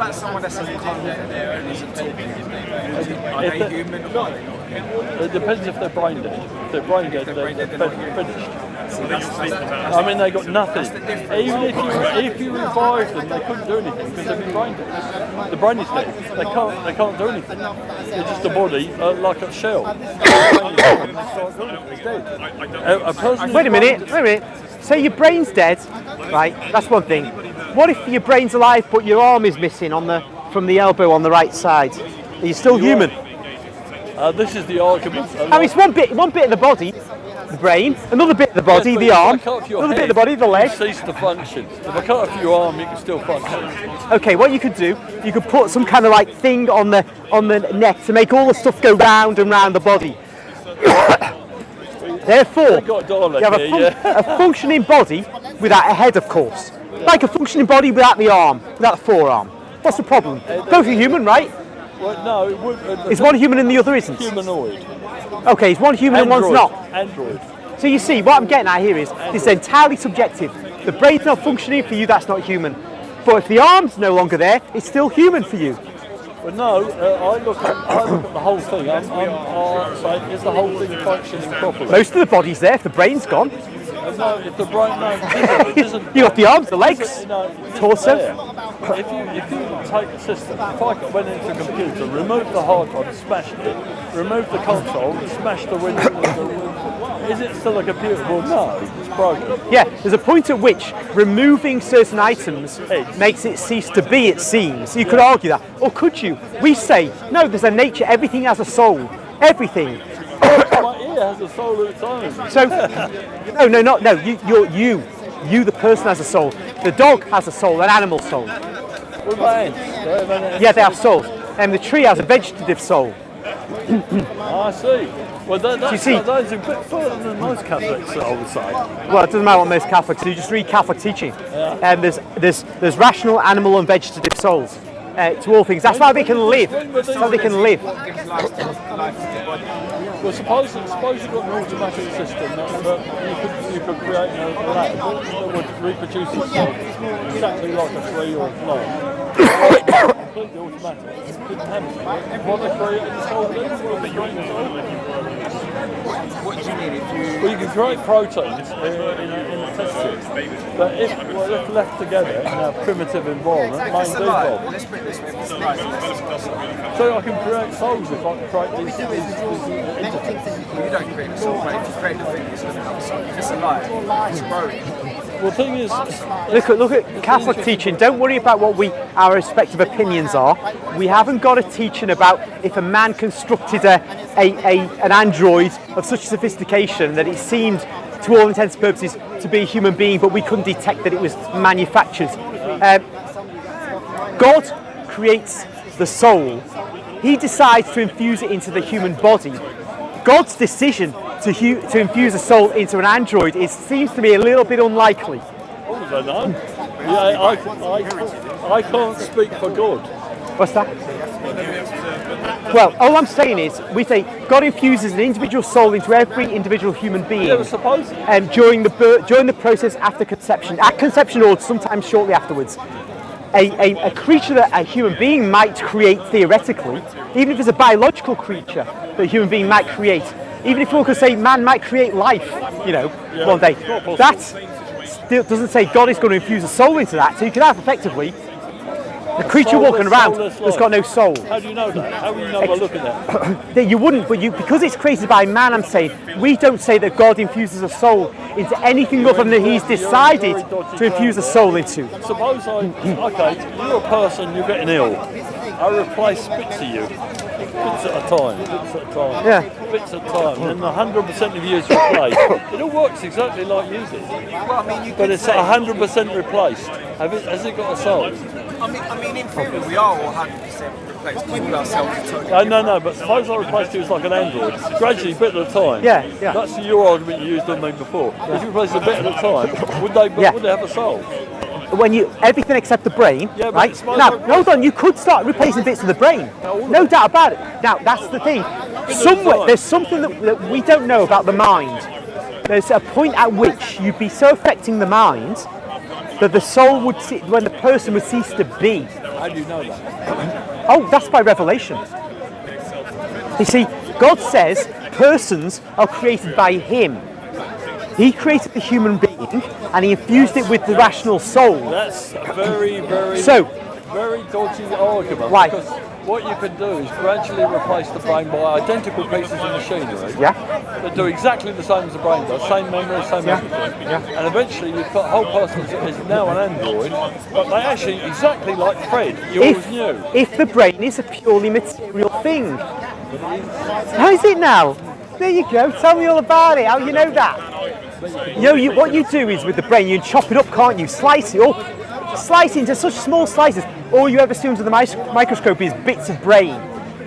about someone that's incarnated there and isn't talking? Are they human or are they not? It depends if they're brain dead. If they're brain dead, they're finished. I mean, they got nothing. Even if you revive them, they couldn't do anything because they've been brain dead. The brain is dead. They can't do anything. It's just a body like a shell. It's dead. Wait a minute. So your brain's dead, right? That's one thing. What if your brain's alive but your arm is missing from the elbow on the right side? Are you still human? This is the argument. I mean, it's one bit of the body, the brain, another bit of the body, the arm, another bit of the body, the leg. Cease to function. If I cut off your arm, you can still function. Okay, what you could do, you could put some kind of like thing on the neck to make all the stuff go round and round the body. Therefore, you have a functioning body without a head, of course. Like a functioning body without the arm, without the forearm. What's the problem? Both are human, right? Well, no, it would. Is one human and the other isn't? Humanoid. Okay, is one human and one's not? Android. So you see, what I'm getting at here is, this is entirely subjective. The brain's not functioning for you, that's not human. But if the arm's no longer there, it's still human for you. Well, no, I look at the whole thing. I'm saying, is the whole thing functioning properly? Most of the body's there if the brain's gone. No, if the brain, it isn't. You got the arms, the legs, torso. If you take the system, if I went into a computer, removed the hard drive, smashed it, removed the console, smashed the window, is it still a computer? Well, no, it's broken. Yeah, there's a point at which removing certain items makes it cease to be, it seems. You could argue that. Or could you? We say, no, there's a nature, everything has a soul. Everything. My ear has a soul of its own. So, you, the person, has a soul. The dog has a soul, an animal soul. What about ants? Yeah, they have souls. And the tree has a vegetative soul. I see. Well, that's a bit further than most Catholics, I would say. Well, it doesn't matter what most Catholics do. You just read Catholic teaching. Yeah. And there's rational, animal, and vegetative souls to all things. That's why they can live. That's how they can live. Well, suppose you've got an automatic system that you could create an app that would reproduce itself exactly like a tree or a plant. Completely automatic. It didn't happen. What they created this whole thing. What do you mean if you... Well, you can create proteins in a test tube, but if left together in a primitive environment, Let's put it this way. If it's alive, so I can create souls if I can create these you don't create a soul, but if you create the thing, it's going to have a soul. If it's alive, it's growing. Well, the thing is, look at Catholic teaching. Don't worry about what our respective opinions are. We haven't got a teaching about if a man constructed an android of such sophistication that it seemed, to all intents and purposes, to be a human being, but we couldn't detect that it was manufactured. God creates the soul. He decides to infuse it into the human body. God's decision to infuse a soul into an android seems to me a little bit unlikely. Oh, I don't know. Yeah, I can't speak for God. What's that? Well, all I'm saying is, we say God infuses an individual soul into every individual human being. Yeah, suppose. During the process after conception, at conception or sometimes shortly afterwards. A creature that a human being might create theoretically, even if it's a biological creature that a human being might create, even if one could say man might create life, one day, that still doesn't say God is going to infuse a soul into that. So you could have effectively a creature walking around that's got no soul. How do you know that? How will you know by looking at it? You wouldn't, but because it's created by man, I'm saying, we don't say that God infuses a soul into anything other than he's decided to infuse a soul into. Suppose you're a person, you're getting ill. I replace bits of you. Bits at a time. Yeah. Bits at a time. And 100% of you is replaced. It all works exactly like you did. Well, I mean, but it's 100% replaced. Has it got a soul? I mean, in theory, we are all 100% replaced. We all ourselves are totally no, but suppose I replaced you as like an android, gradually, bit at a time. Yeah. That's your argument you used on me before. Yeah. If you replace a bit at a time, would they have a soul? When everything except the brain, right? Now, hold on, you could start replacing bits of the brain. No doubt about it. Now, that's the thing. Somewhere, there's something that we don't know about the mind. There's a point at which you'd be so affecting the mind that the soul when the person would cease to be. How do you know that? Oh, that's by revelation. You see, God says persons are created by Him. He created the human being and He infused it with the rational soul. That's a very, very, So, very dodgy argument. Why? Because what you can do is gradually replace the brain by identical pieces of machinery yeah, that do exactly the same as the brain does, same memory, same everything. yeah. And eventually you've got a whole person is now an android, but they actually exactly like Fred, you always knew. If the brain is a purely material thing. How is it now? There you go. Tell me all about it. How you know that? What you do is with the brain, you chop it up, can't you? Slice it up. Slice it into such small slices. All you ever see under the microscope is bits of brain.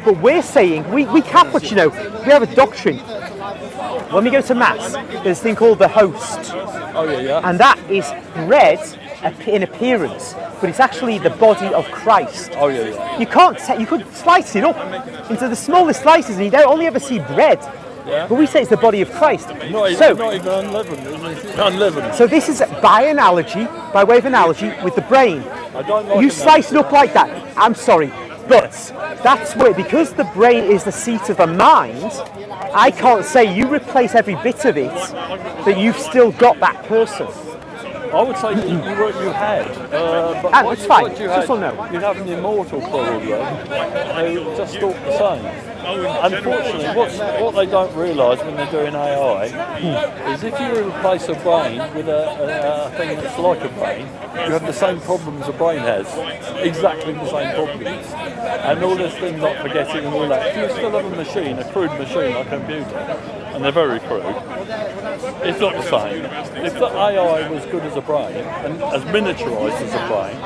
But we're saying, we Catholics, we have a doctrine. When we go to Mass, there's a thing called the host. Oh yeah. And that is bread in appearance, but it's actually the body of Christ. Oh yeah. You could slice it up into the smallest slices and you don't only ever see bread. Yeah. But we say it's the body of Christ. Not even unleavened, isn't it? Unleavened. So this is by way of analogy with the brain. I don't like You slice it up like that. I'm sorry, but that's where, because the brain is the seat of the mind, I can't say you replace every bit of it, but you've still got that person. I would say you had. But It's fine, what you just had, so know. You'd have an immortal probably, who just thought the same. Unfortunately, what they don't realise when they're doing AI is if you replace a brain with a thing that's like a brain, you have the same problems a brain has. Exactly the same problems. And all this thing not forgetting and all that. If you still have a machine, a crude machine like a computer, and they're very crude, it's not the same. If the AI was good as a brain and as miniaturised as a brain,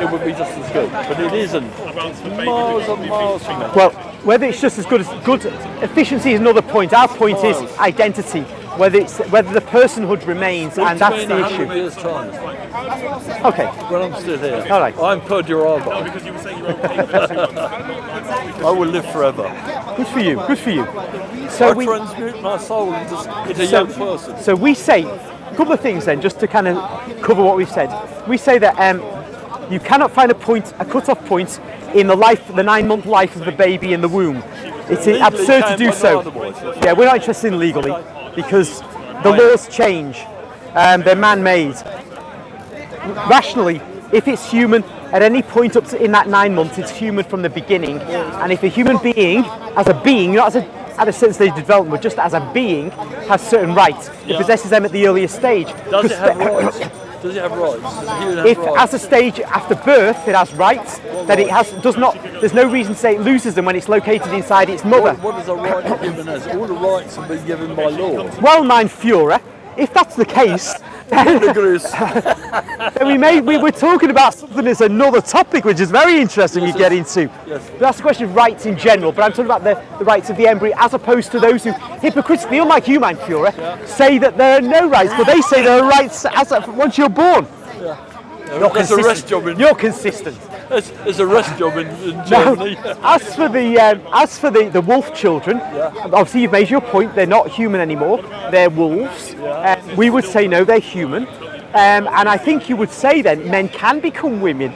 it would be just as good. But it isn't. It's miles and miles from it. Well, whether it's just as good efficiency is another point. Our point is identity. Whether the personhood remains, and that's the issue. 100 years' time. Okay. When I'm still here. All right. I'm Perdurabo. I will live forever. Good for you. Good for you. So I transmute my soul into a young person. So we say a couple of things then, just to kind of cover what we've said. We say that you cannot find a cut-off point in the 9-month life of the baby in the womb. It's Legally absurd to can, do but so. not otherwise, yes. Yeah, we're not interested in legally because the laws change. They're man-made. Rationally, if it's human at any point up to in that 9 months, it's human from the beginning. And if a human being, as a being, not as at a certain stage of development, but just as a being, has certain rights, it possesses them at the earliest stage. Does it have rights? Does it have rights? Does a human have If rights? as a stage after birth it has rights, then it does not. There's no reason to say it loses them when it's located inside its mother. What does a right a human has? All the rights have been given by law. Well, mein Führer, if that's the case, then we're talking about something that's another topic, which is very interesting we get into. Yes. But that's a question of rights in general, but I'm talking about the rights of the embryo as opposed to those who hypocritically, unlike you, mein Führer, say that there are no rights, but they say there are rights once you're born. There's a rest job in. You're consistent. There's a rest job in Germany. Now, as for the wolf children, obviously you've made your point. They're not human anymore. They're wolves. We would say no, they're human. And I think you would say then men can become women.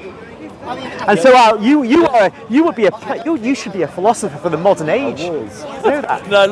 And so you should be a philosopher for the modern age. I was. You know that? No,